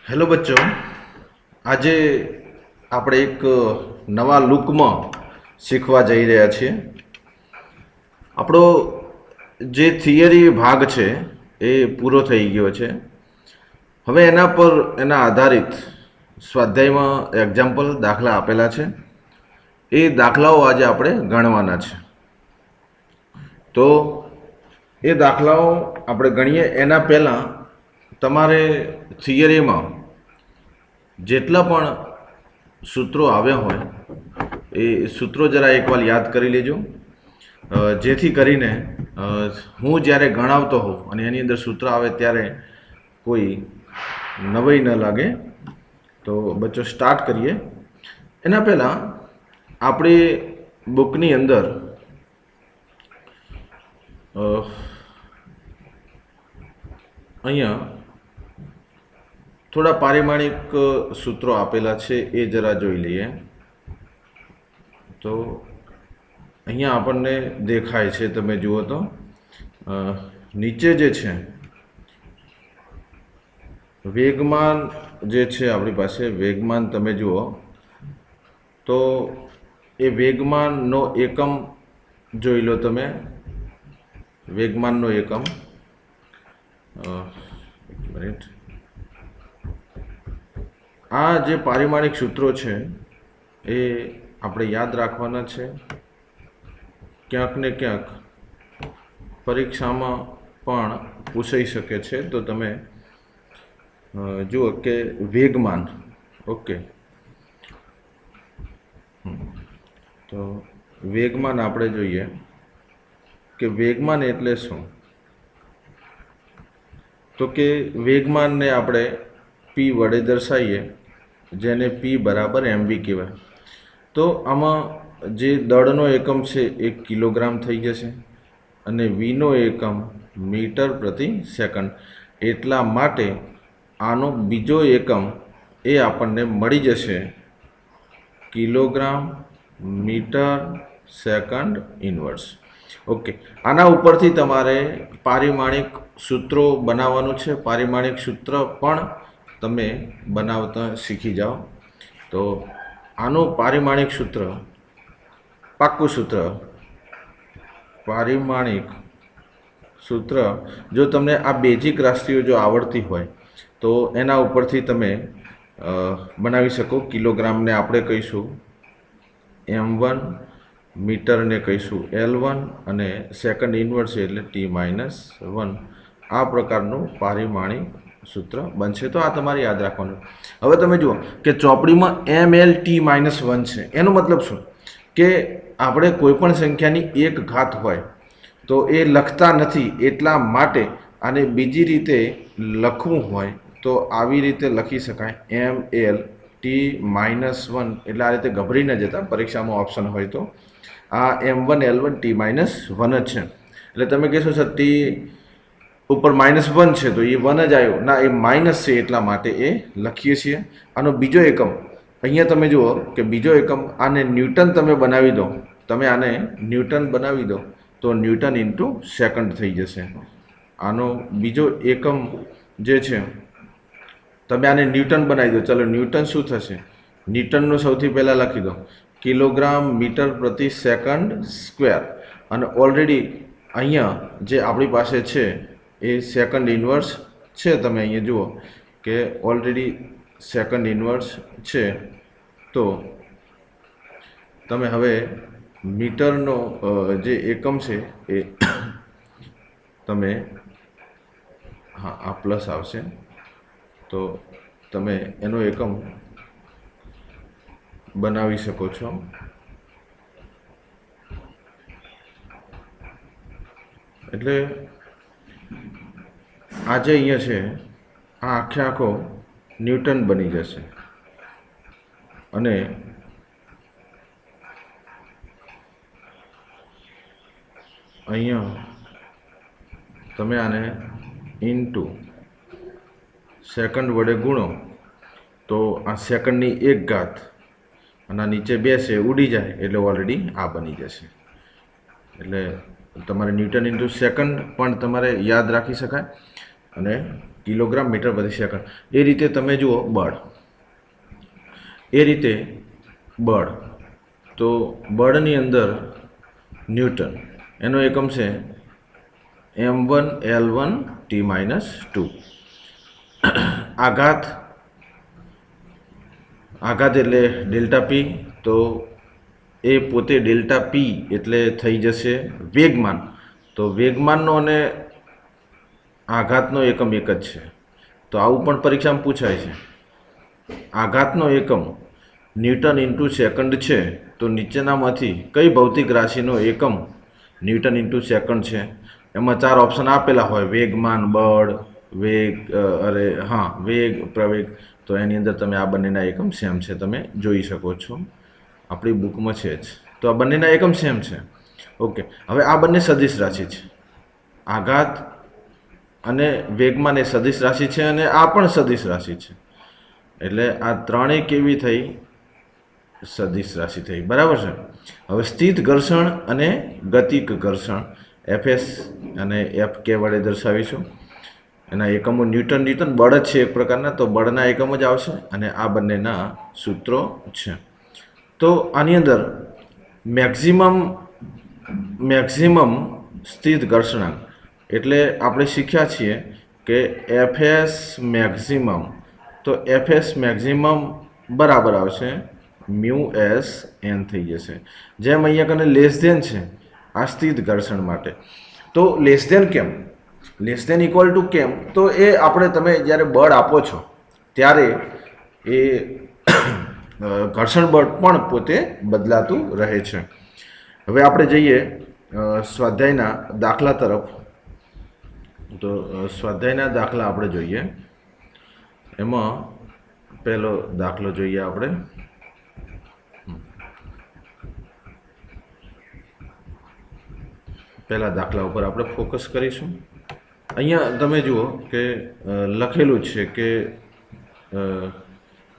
Hello બચ્ચો, આજે આપણે એક નવા લુકમાં શીખવા જઈ રહ્યા છીએ. આપણો જે થિયરી ભાગ છે એ પૂરો થઈ ગયો છે. હવે એના પર એના આધારિત સ્વાધ્યાયમાં એક્ઝામ્પલ દાખલા આપેલા છે. એ દાખલાઓ આજે આપણે ગણવાના છે. તો એ દાખલાઓ આપણે ગણીએ એના પહેલાં તમારે થિયરીમાં જેટલા પણ સૂત્રો આવ્યા હોય એ સૂત્રો જરા એકવાર યાદ કરી લેજો, જેથી કરીને હું જ્યારે ગણાવતો હોઉં અને એની અંદર સૂત્ર આવે ત્યારે કોઈ નવાઈ ન લાગે. તો બચ્ચો સ્ટાર્ટ કરીએ. એના પહેલાં આપણી બુકની અંદર અહીંયા થોડા પારિમાણિક સૂત્રો આપેલા છે, એ જરા જોઈ લઈએ. તો અહીંયા આપણને દેખાય છે, તમે જુઓ તો નીચે જે છે વેગમાન જે છે આપણી પાસે વેગમાન, તમે જુઓ તો એ વેગમાનનો એકમ જોઈ લો તમે. વેગમાનનો એકમ એક મિનિટ. આ જે પારિમાણિક સૂત્રો છે એ આપણે યાદ રાખવાના છે. ક્યાંક ને ક્યાંક પરીક્ષામાં પણ પૂછાઈ શકે છે. તો તમે જુઓ કે વેગમાન, ઓકે, તો વેગમાન આપણે જોઈએ કે વેગમાન એટલે શું. તો કે વેગમાનને આપણે પી વડે દર્શાવીએ, જેને પી બરાબર એમવી કહેવાય. તો આમાં જે દળનો એકમ છે એ કિલોગ્રામ થઈ જશે અને વીનો એકમ મીટર પ્રતિ સેકન્ડ. એટલા માટે આનો બીજો એકમ એ આપણને મળી જશે kilogram metre second inverse. Okay, આના ઉપરથી તમારે પારિમાણિક સૂત્રો બનાવવાનું છે. પારિમાણિક સૂત્ર પણ તમે બનાવતા શીખી જાઓ. તો આનું પારિમાણિક સૂત્ર, પાક્કું સૂત્ર, પારિમાણિક સૂત્ર જો તમને આ બેઝિક રાશિઓ જો આવડતી હોય તો એના ઉપરથી તમે બનાવી શકો. કિલોગ્રામને આપણે કહીશું M1, મીટરને કહીશું L1 અને સેકન્ડ ઇન્વર્સ એટલે T-1. આ પ્રકારનું પારિમાણિક સૂત્ર બનશે. તો આ તમારે યાદ રાખવાનું. હવે તમે જુઓ કે ચોપડીમાં MLT-1 છે. એનો મતલબ શું કે આપણે કોઈ પણ સંખ્યાની એક ઘાત હોય તો એ લખતા નથી. એટલા માટે આને બીજી રીતે લખવું હોય તો આવી રીતે લખી શકાય, MLT-1. એટલે આ રીતે ગભરી ન જતા, પરીક્ષામાં ઓપ્શન હોય તો આ M1 L1 T-1 જ છે. એટલે તમે કહેશો સર ટી ઉપર -1 છે તો એ 1 જ આવ્યો. ના, એ માઇનસ છે એટલા માટે એ લખીએ છીએ. આનો બીજો એકમ અહીંયા તમે જુઓ કે બીજો એકમ, આને ન્યૂટન તમે બનાવી દો, તમે આને ન્યૂટન બનાવી દો તો ન્યૂટન ઇન્ટુ સેકન્ડ થઈ જશે. આનો બીજો એકમ જે છે તમે આને ન્યૂટન બનાવી દો. ચાલો ન્યૂટન શું થશે? ન્યૂટનનું સૌથી પહેલાં લખી દો કિલોગ્રામ મીટર પ્રતિ સેકન્ડ સ્ક્વેર. અને ઓલરેડી અહીંયા જે આપણી પાસે છે એ સેકન્ડ ઇન્વર્સ છે. તમે અહીંયા જુઓ કે ઓલરેડી સેકન્ડ ઇન્વર્સ છે. તો તમે હવે મીટરનો જે એકમ છે એ તમે, હા, આ પ્લસ આવશે તો તમે એનો એકમ બનાવી શકો છો. એટલે આજે અહીંયા છે આ આખે આખો ન્યૂટન બની જશે. અને અહીંયા તમે આને ઇન્ટુ સેકન્ડ વડે ગુણો તો આ સેકન્ડની એક ઘાત અને આ નીચે બેસે ઉડી જાય એટલે ઓલરેડી આ બની જશે. એટલે તમારે ન્યૂટન ઇન્ટુ સેકન્ડ પણ તમારે યાદ રાખી શકાય. અને કિલોગ્રામ મીટર પ્રતિ સેકન્ડ. એ રીતે તમે જુઓ બળ, એ રીતે બળ, તો બળની અંદર ન્યૂટન, એનો એકમ છે m1L1T-2. આઘાત, આઘાત એટલે ડેલ્ટા પી, તો એ પોતે ડેલ્ટા પી એટલે થઈ જશે વેગમાન. તો વેગમાનનો અને આઘાતનો એકમ એક જ છે. તો આવું પણ પરીક્ષામાં પૂછાય છે. આઘાતનો એકમ ન્યૂટન ઇન્ટુ સેકન્ડ છે, તો નીચેનામાંથી કઈ ભૌતિક રાશિનો એકમ ન્યૂટન ઇન્ટુ સેકન્ડ છે? એમાં 4 ઓપ્શન આપેલા હોય: વેગમાન, બળ, વેગ, વેગ, પ્રવેગ. તો એની અંદર તમે આ બંનેના એકમ સેમ છે, તમે જોઈ શકો છો, આપણી બુકમાં છે જ. તો આ બંનેના એકમ સેમ છે. ઓકે, હવે આ બંને સદિશ રાશિ છે. આઘાત અને વેગમાન એ સદિશ રાશિ છે, અને આ પણ સદિશ રાશિ છે. એટલે આ ત્રણેય કેવી થઈ? સદિશ રાશિ થઈ. બરાબર છે. હવે સ્થિત ઘર્ષણ અને ગતિક ઘર્ષણ FS અને FK વડે દર્શાવીશું. એના એકમો ન્યૂટન, ન્યૂટન બળ જ છે એક પ્રકારના, તો બળના એકમો જ આવશે, અને આ બંનેના સૂત્રો છે. તો આની અંદર મેક્સિમમ સ્થિત ઘર્ષણાંક એટલે આપણે શીખ્યા છીએ કે FS મેક્સિમમ. તો FS મેક્સિમમ બરાબર આવશે μs n થઈ જશે. જેમ અહીંયા કને લેસ ધેન છે આ સ્થિત ઘર્ષણ માટે, તો લેસ ધેન કેમ, લેસ ધેન ઇક્વલ ટુ કેમ? તો એ આપણે, તમે જ્યારે બળ આપો છો ત્યારે એ ઘર્ષણ બળ પણ પોતે બદલાતું રહે છે. હવે આપણે જઈએ સ્વાધ્યાયના દાખલા તરફ. તો સ્વાધ્યાયના દાખલા આપણે જોઈએ. એમાં પહેલો દાખલો જોઈએ આપણે. પહેલા દાખલા ઉપર આપણે ફોકસ કરીશું. અહીંયા તમે જુઓ કે લખેલું છે કે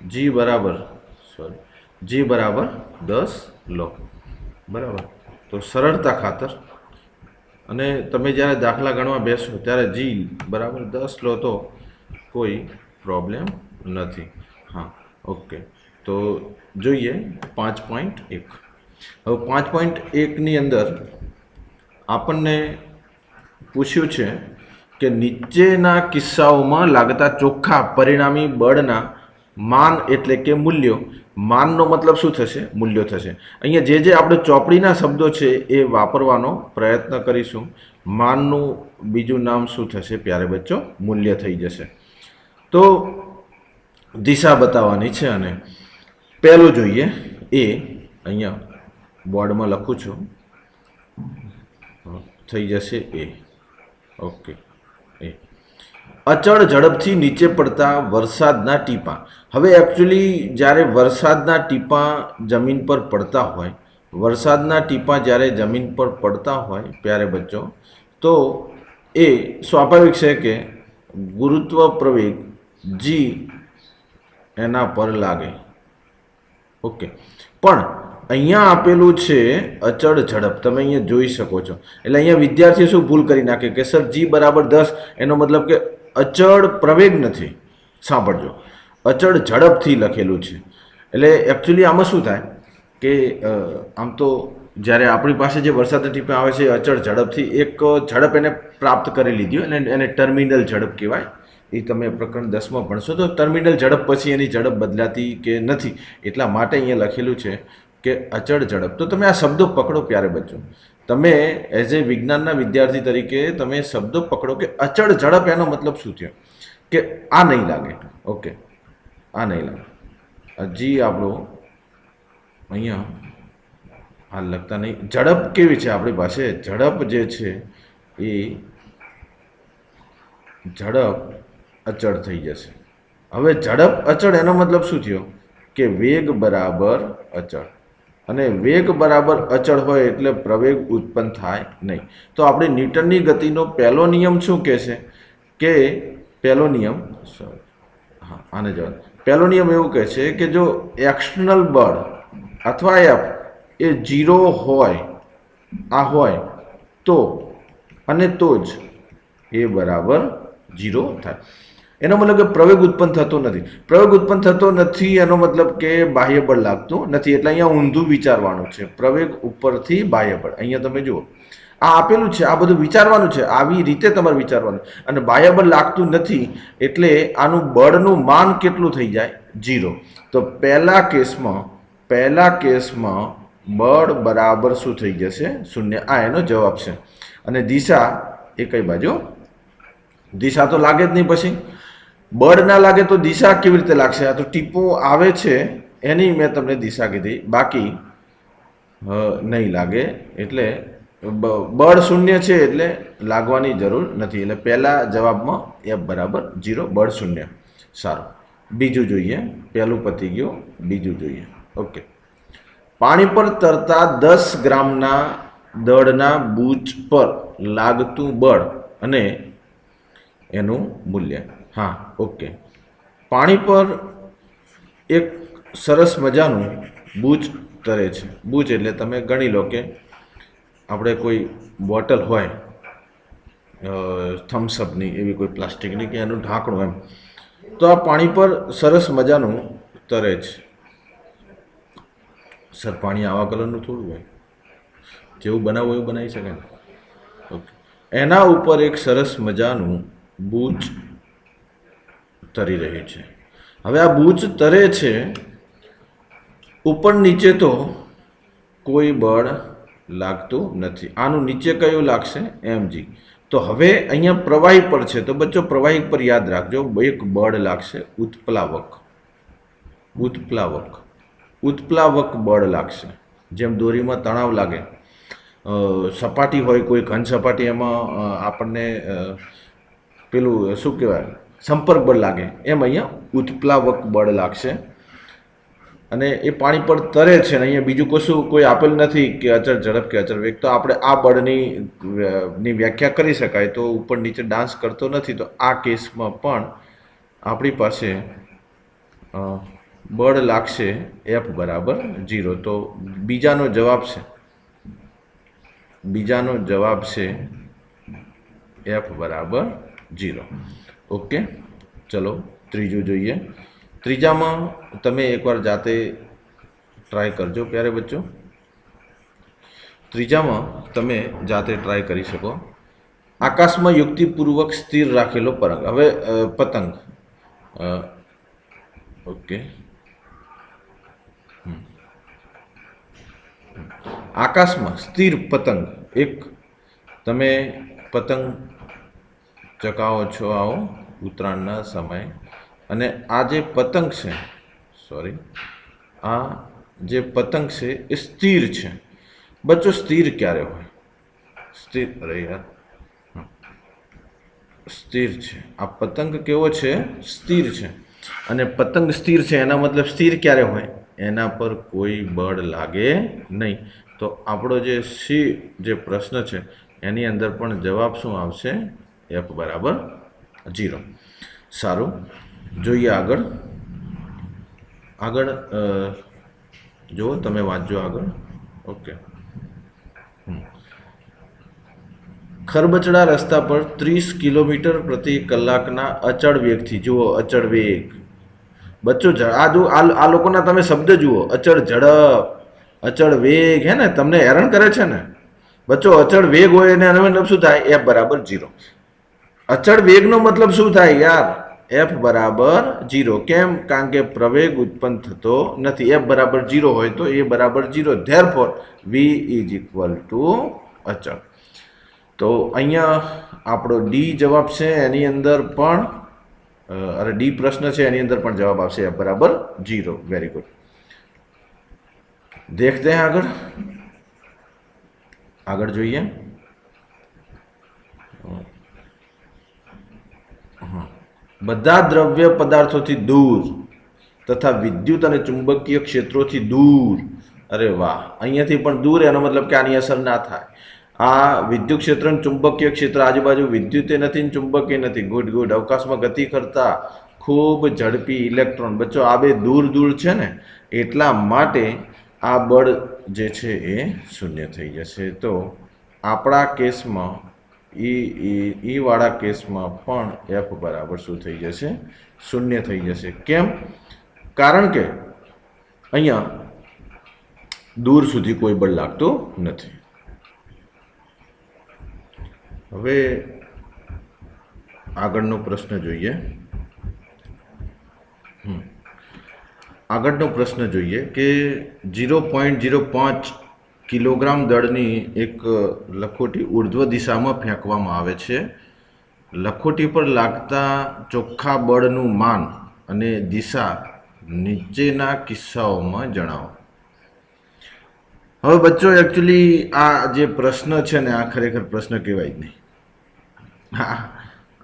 G બરાબર 10 લો. બરાબર. તો સરળતા ખાતર, અને તમે જ્યારે દાખલા ગણવા બેસો ત્યારે G બરાબર 10 લો તો કોઈ પ્રોબ્લેમ નથી. હા, ઓકે. તો જોઈએ 5.1. હવે 5.1ની અંદર આપણને પૂછ્યું છે કે નીચેના કિસ્સાઓમાં લાગતા ચોખ્ખા પરિણામી બળના માન એટલે કે મૂલ્યો. માનનો મતલબ શું થશે? મૂલ્યો થશે. અહીંયા જે આપણે ચોપડીના શબ્દો છે એ વાપરવાનો પ્રયત્ન કરીશું. માનનું બીજું નામ શું થશે પ્યારે બચ્ચો? મૂલ્ય થઈ જશે. તો દિશા બતાવવાની છે, અને પહેલું જોઈએ એ, અહીંયા બોર્ડમાં લખું છું, થઈ જશે એ. ઓકે. એ અચળ ઝડપથી નીચે પડતા વરસાદના ટીપાં. હવે એકચ્યુઅલી જ્યારે વરસાદના ટીપાં જમીન પર પડતા હોય, વરસાદના ટીપાં જ્યારે જમીન પર પડતા હોય પ્યારે બચ્ચો, તો એ સ્વાભાવિક છે કે ગુરુત્વ પ્રવેગ G એના પર લાગે. ઓકે. પણ અહીંયા આપેલું છે અચળ ઝડપ, તમે અહીંયા જોઈ શકો છો. એટલે અહીંયા વિદ્યાર્થીઓ શું ભૂલ કરી નાખે કે સર G બરાબર 10, એનો મતલબ કે અચળ પ્રવેગ નથી. સાંભળજો, અચળ ઝડપથી લખેલું છે. એટલે એકચ્યુઅલી આમાં શું થાય કે આમ તો જ્યારે આપણી પાસે જે વરસાદના ટીપાં આવે છે અચળ ઝડપથી, એક ઝડપ એને પ્રાપ્ત કરી લીધી હોય, એને ટર્મિનલ ઝડપ કહેવાય. એ તમે પ્રકરણ 10માં ભણશો તો ટર્મિનલ ઝડપ પછી એની ઝડપ બદલાતી કે નથી, એટલા માટે અહીંયા લખેલું છે કે અચળ ઝડપ. તો તમે આ શબ્દો પકડો પ્યારે બચ્ચો, તમે એઝ એ વિજ્ઞાનના વિદ્યાર્થી તરીકે તમે શબ્દો પકડો કે અચળ ઝડપ એનો મતલબ શું થયો, કે આ નહીં લાગે. ઓકે, આ નહીં લાગે. હજી આપણો અહીંયા આ લખતા નહીં. ઝડપ કેવી છે આપણી પાસે? ઝડપ જે છે એ ઝડપ અચળ થઈ જશે. હવે ઝડપ અચળ એનો મતલબ શું થયો કે વેગ બરાબર અચળ, અને વેગ બરાબર અચળ હોય એટલે પ્રવેગ ઉત્પન્ન થાય નહીં. તો આપણે ન્યૂટનની ગતિનો પહેલો નિયમ શું કહે છે કે પહેલો નિયમ, આને જવાબ, પહેલો નિયમ એવું કહે છે કે જો એક્સટર્નલ બળ અથવા F એ 0 હોય, આ હોય તો, અને તો જ એ બરાબર જીરો થાય. એનો મતલબ કે પ્રવેગ ઉત્પન્ન થતો નથી. પ્રવેગ ઉત્પન્ન થતો નથી એનો મતલબ કે બાહ્ય બળ લાગતું નથી. એટલે અહીંયા ઊંધું વિચારવાનું છે. પ્રવેગ ઉપરથી બાહ્ય બળ. અહીંયા તમે જુઓ આ આપેલું છે, આ બધું વિચારવાનું છે, આવી રીતે તમારે વિચારવાનું. અને બાહ્ય બળ લાગતું નથી એટલે આનું બળનું માન કેટલું થઈ જાય? જીરો. તો પહેલા કેસમાં બળ બરાબર શું થઈ જશે? શૂન્ય. આ એનો જવાબ છે. અને દિશા એ કઈ બાજુ? દિશા તો લાગે જ નહીં. પછી બળ ના લાગે તો દિશા કેવી રીતે લાગશે? આ તો ટીપો આવે છે એની મેં તમને દિશા કીધી, બાકી નહીં લાગે. એટલે બળ શૂન્ય છે એટલે લાગવાની જરૂર નથી. એટલે પહેલા જવાબમાં એફ બરાબર 0, બળ શૂન્ય. સારું, બીજું જોઈએ. પહેલું પતી ગયું, બીજું જોઈએ. ઓકે. પાણી પર તરતા 10 ગ્રામના દળના બૂચ પર લાગતું બળ અને એનું મૂલ્ય. હા, ઓકે. પાણી પર એક સરસ મજાનું બૂચ તરે છે. બૂચ એટલે તમે ગણી લો કે આપણે કોઈ બોટલ હોય થમ્સઅપની, એવી કોઈ પ્લાસ્ટિકની, કે એનું ઢાંકણું એમ. તો આ પાણી પર સરસ મજાનું તરે છે. સર, પાણી આવા કલરનું થોડું હોય, જેવું બનાવવું એવું બનાવી શકે ને. ઓકે. એના ઉપર એક સરસ મજાનું બૂચ તરી રહ્યું છે. હવે આ બૂચ તરે છે, ઉપર નીચે તો કોઈ બળ લાગતું નથી. આનું નીચે કયું લાગશે? mg. તો હવે અહીંયા પ્રવાહી પર છે, તો બચ્ચો પ્રવાહી પર યાદ રાખજો એક બળ લાગશે, ઉત્પ્લાવક બળ લાગશે. જેમ દોરીમાં તણાવ લાગે, સપાટી હોય કોઈ ઘન સપાટી, એમાં આપણને પેલું શું કહેવાય, સંપર્ક બળ લાગે, એમ અહીંયા ઉત્પ્લાવક બળ લાગશે. અને એ પાણી પર તરે છે ને અહીંયા બીજું કશું કોઈ આપેલ નથી કે અચળ ઝડપ કે અચળ વેગ. તો આપણે આ બળની વ્યાખ્યા કરી શકાય. તો ઉપર નીચે ડાન્સ કરતો નથી. તો આ કેસમાં પણ આપણી પાસે બળ લાગશે એફ બરાબર 0. તો બીજાનો જવાબ છે એફ બરાબર 0. ઓકે, ચલો ત્રીજું જોઈએ. ત્રીજામાં તમે એકવાર જાતે ટ્રાય કરજો પ્યારે બચ્ચો. ત્રીજામાં તમે જાતે ટ્રાય કરી શકો. આકાશમાં યુક્તિપૂર્વક સ્થિર રાખેલો પતંગ. ઓકે, આકાશમાં સ્થિર પતંગ. એક તમે પતંગ ચકાવો છો આવો ઉત્તરાયણના સમયે, અને આ જે પતંગ છે, આ જે પતંગ છે એ સ્થિર છે. બચ્ચો સ્થિર ક્યારે હોય? સ્થિર છે. આ પતંગ કેવો છે? સ્થિર છે. અને પતંગ સ્થિર છે એના મતલબ સ્થિર ક્યારે હોય? એના પર કોઈ બળ લાગે નહીં. તો આપણો જે પ્રશ્ન છે એની અંદર પણ જવાબ શું આવશે? એફ બરાબર 0. સારું, જોઈએ આગળ. જુઓ, તમે વાંચજો આગળ. ઓકે. ખરબચડા રસ્તા પર 30 કિલોમીટર પ્રતિ કલાકના અચળ વેગથી, જુઓ અચળ વેગ. બચ્ચો આ લોકોના તમે શબ્દ જુઓ, અચળ ઝડપ, અચળ વેગ, હે ને, તમને હેરાન કરે છે ને બચ્ચો. અચળ વેગ હોય એને એનો મતલબ શું થાય? એફ બરાબર 0. અચળ વેગનો મતલબ શું થાય યાર? એફ બરાબર 0. કેમ? કારણ કે પ્રવેગ ઉત્પન્ન થતો નથી. એફ બરાબર 0 હોય તો એ બરાબર 0. Therefore V is equal to અચળ. તો અહીંયા આપણો ડી જવાબ છે, એની અંદર પણ ડી પ્રશ્ન છે એની અંદર પણ જવાબ આવશે એફ બરાબર 0. Very good. देखते हैं આગળ જોઈએ. બધા દ્રવ્ય પદાર્થોથી દૂર તથા વિદ્યુત અને ચુંબકીય ક્ષેત્રોથી દૂર. અરે વાહ, અહીંયાથી પણ દૂર, એનો મતલબ કે આની અસર ના થાય. આ વિદ્યુત ક્ષેત્ર અને ચુંબકીય ક્ષેત્ર, આજુબાજુ વિદ્યુત નથી ને ચુંબકીય નથી. ગુડ. અવકાશમાં ગતિ કરતા ખૂબ ઝડપી ઇલેક્ટ્રોન. બચ્ચો આ બે દૂર છે ને, એટલા માટે આ બળ જે છે એ શૂન્ય થઈ જશે. તો આપણા કેસમાં ઈ વાળા કેસમાં પણ એફ બરાબર શું થઈ જશે? શૂન્ય થઈ જશે. કેમ? કારણ કે અહીંયા દૂર સુધી કોઈ બળ લાગતું નથી. હવે આગળનો પ્રશ્ન જોઈએ. આગળનો પ્રશ્ન જોઈએ કે 0.05 કિલોગ્રામ દળની એક લખોટી ઉર્ધ્વ દિશામાં ફેંકવામાં આવે છે. લખોટી પર લાગતા ચોખ્ખા બળનું માન અને દિશા નીચેના કિસ્સાઓમાં જણાવો. હવે બચ્ચો એકચ્યુઅલી આ જે પ્રશ્ન છે ને આ ખરેખર પ્રશ્ન કહેવાય જ નહીં.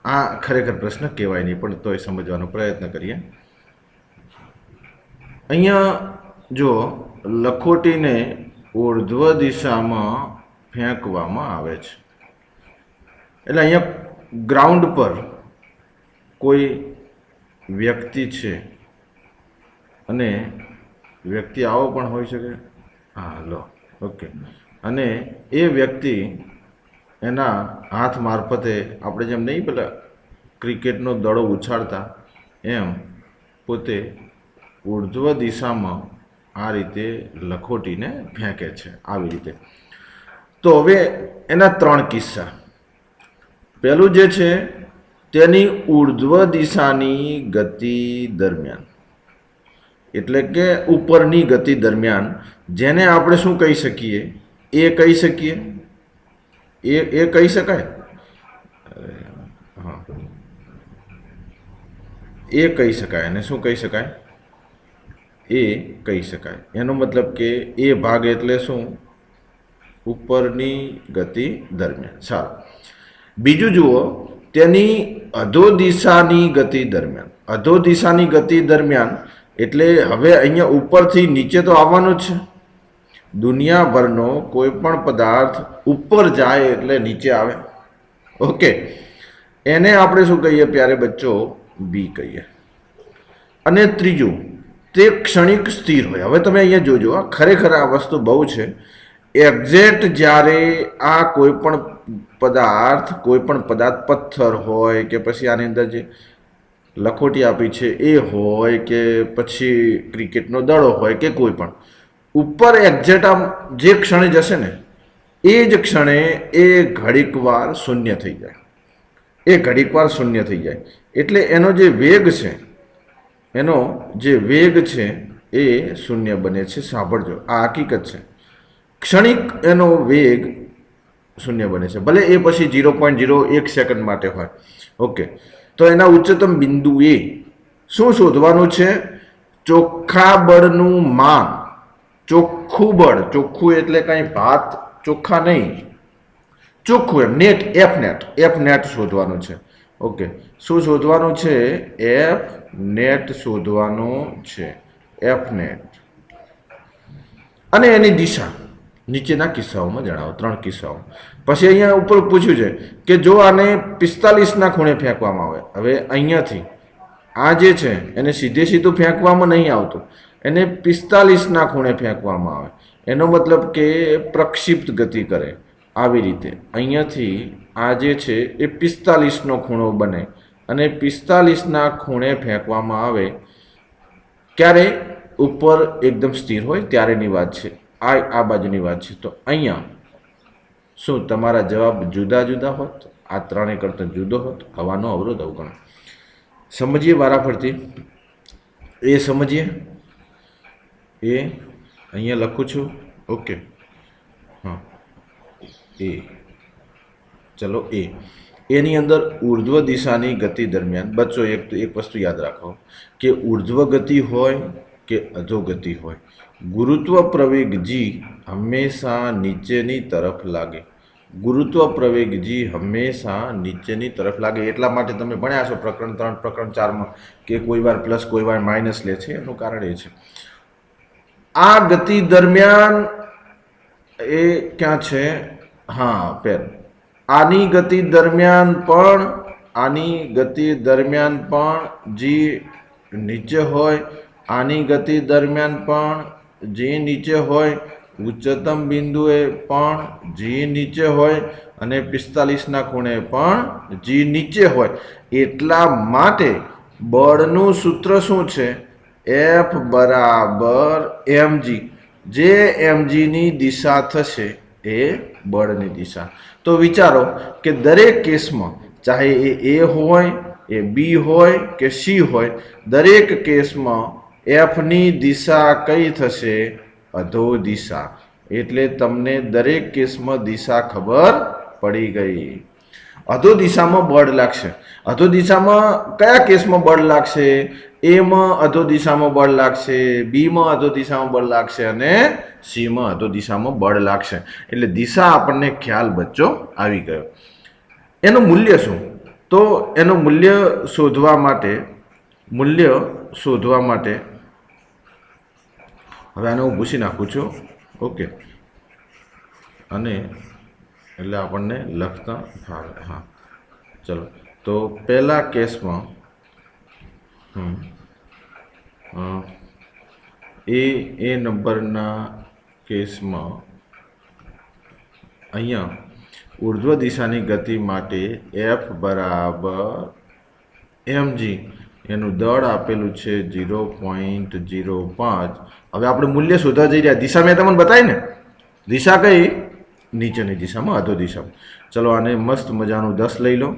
આ ખરેખર પ્રશ્ન કહેવાય નહીં, પણ તોય સમજવાનો પ્રયત્ન કરીએ. અહીંયા જો લખોટીને ઉર્ધ્વ દિશામાં ફેંકવામાં આવે છે એટલે અહીંયા ગ્રાઉન્ડ પર કોઈ વ્યક્તિ છે અને વ્યક્તિ આવો પણ હોઈ શકે. હા લો ઓકે. અને એ વ્યક્તિ એના હાથ મારફતે આપણે જેમ નહીં પેલા ક્રિકેટનો દડો ઉછાળતા એમ પોતે ઉર્ધ્વ દિશામાં આ રીતે લખોટીને ફેંકે છે, આવી રીતે. તો હવે એના ત્રણ કિસ્સા. પહેલું જે છે તેની ઉર્ધ્વ દિશાની ગતિ દરમિયાન, એટલે કે ઉપરની ગતિ દરમિયાન, જેને આપણે શું કહી શકીએ? એ કહી શકીએ. એ કહી શકાય. હા, એ કહી શકાય. અને શું કહી શકાય? એ કહી શકાય. એનો મતલબ કે એ ભાગ એટલે શું? ઉપરની ગતિ દરમિયાન. સારું. બીજું જુઓ, તેની અધો દિશાની ગતિ દરમિયાન. અધો દિશાની ગતિ દરમિયાન એટલે હવે અહીંયા ઉપરથી નીચે તો આવવાનું જ છે. દુનિયાભરનો કોઈ પણ પદાર્થ ઉપર જાય એટલે નીચે આવે. ઓકે, એને આપણે શું કહીએ પ્યારે બચ્ચો? બી કહીએ. અને ત્રીજું, તે ક્ષણિક સ્થિર હોય. હવે તમે અહીંયા જોજો, આ ખરેખર આ વસ્તુ બહુ છે. એક્ઝેક્ટ જ્યારે આ કોઈ પણ પદાર્થ પથ્થર હોય કે પછી આની અંદર જે લખોટી આપી છે એ હોય કે પછી ક્રિકેટનો દડો હોય કે કોઈ પણ ઉપર એક્ઝેક્ટ આમ જે ક્ષણે જશે ને એ જ ક્ષણે એ ઘડીક વાર શૂન્ય થઈ જાય. એટલે એનો જે વેગ છે એ શૂન્ય બને છે. સાંભળજો, આ હકીકત છે. ક્ષણિક એનો વેગ શૂન્ય બને છે, ભલે એ પછી 0.01 સેકન્ડ માટે હોય. ઓકે, તો એના ઉચ્ચતમ બિંદુએ શું શોધવાનું છે? ચોખ્ખા બળનું માન. ચોખ્ખું બળ, ચોખ્ખું એટલે કાંઈ ભાત ચોખ્ખા નહીં, ચોખ્ખું એમ નેટ, એફ નેટ શોધવાનું છે. ઓકે, શું શોધવાનું છે? એફ નેટ શોધવાનું છે. F net. અને એની દિશા નીચેના કિસ્સાઓમાં જણાવો. 3 કિસ્સાઓ. પછી અહીંયા ઉપર પૂછ્યું છે કે જો આને 45ના ખૂણે ફેંકવામાં આવે. હવે અહીંયાથી આ જે છે એને સીધું ફેંકવામાં નહીં આવતું, એને 45ના ખૂણે ફેંકવામાં આવે. એનો મતલબ કે પ્રક્ષિપ્ત ગતિ કરે. આવી રીતે અહીંયાથી આ જે છે એ 45નો ખૂણો બને અને 45ના ખૂણે ફેંકવામાં આવે. ક્યારે? ઉપર એકદમ સ્થિર હોય ત્યારેની વાત છે. આ બાજુની વાત છે. તો અહીંયા શું તમારા જવાબ જુદા જુદા હોત? આ ત્રણેય કરતાં જુદો હોત? હવાનો અવરોધ અવગણ. સમજીએ વારાફરતી. એ સમજીએ. એ અહીંયા લખું છું. ઓકે, હા, એ. ચલો, એની અંદર ઉર્ધ્વ દિશાની ગતિ દરમિયાન બચ્ચો એક વસ્તુ યાદ રાખો કે ઉર્ધ્વ ગતિ હોય કે અધોગતિ હોય, ગુરુત્વ પ્રવેગ g હંમેશા નીચેની તરફ લાગે. એટલા માટે તમે ભણ્યા છો પ્રકરણ 3, પ્રકરણ 4માં કે કોઈ વાર પ્લસ કોઈ વાર માઇનસ લે છે. એનું કારણ એ છે આ ગતિ દરમિયાન એ ક્યાં છે? હા, પેન. આની ગતિ દરમિયાન પણ g નીચે હોય, આની ગતિ દરમિયાન પણ g નીચે હોય, ઉચ્ચતમ બિંદુએ પણ g નીચે હોય અને 45ના ખૂણે પણ જી નીચે હોય, એટલા માટે બળનું સૂત્ર શું છે? એફ બરાબર mg. જે mgની દિશા થશે એ બળની દિશા. તો વિચારો કે દરેક કેસમાં, ચાહે એ હોય, એ બી હોય કે સી હોય, દરેક કેસમાં એફની દિશા કઈ થશે? અધો દિશા. એટલે તમને દરેક કેસમાં દિશા ખબર પડી ગઈ. અધો દિશામાં બળ લાગશે. અધો દિશામાં કયા કેસમાં બળ લાગશે? એમાં અધો દિશામાં બળ લાગશે, બીમાં અધો દિશામાં બળ લાગશે અને સીમાં અધો દિશામાં બળ લાગશે. એટલે દિશા આપણને ખ્યાલ બચ્ચો આવી ગયો. એનું મૂલ્ય શું? તો એનું મૂલ્ય શોધવા માટે હવે આને હું ભૂસી નાખું છું. ઓકે, અને એટલે આપણને લખતા ફાવે. હા, ચલો. તો પહેલા કેસમાં એ નંબરના કેસમાં અહીંયા ઉર્ધ્વ દિશાની ગતિ માટે એફ બરાબર mg, એનું દળ આપેલું છે 0.05. હવે આપણે મૂલ્ય શોધવા જઈ રહ્યા. દિશા મેં તમને બતાવી ને, દિશા કઈ? નીચેની દિશામાં, અધો દિશામાં. ચલો, આને મસ્ત મજાનું 10 લઈ લો.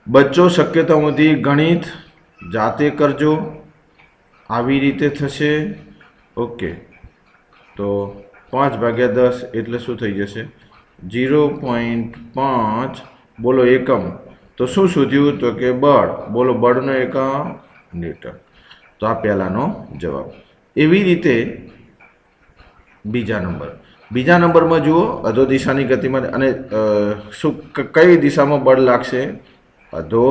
બચ્ચો શક્યતાઓથી ગણિત જાતે કરજો. આવી રીતે થશે. ઓકે, તો 5/10 એટલે શું થઈ જશે? 0.5. બોલો એકમ. તો શું શોધ્યું? તો કે બળ. બોલો બળનો એકમ ન્યૂટન. તો આ પહેલાનો જવાબ. એવી રીતે બીજા નંબરમાં જુઓ, અધો દિશાની ગતિમાં અને શું કઈ દિશામાં બળ લાગશે? અધો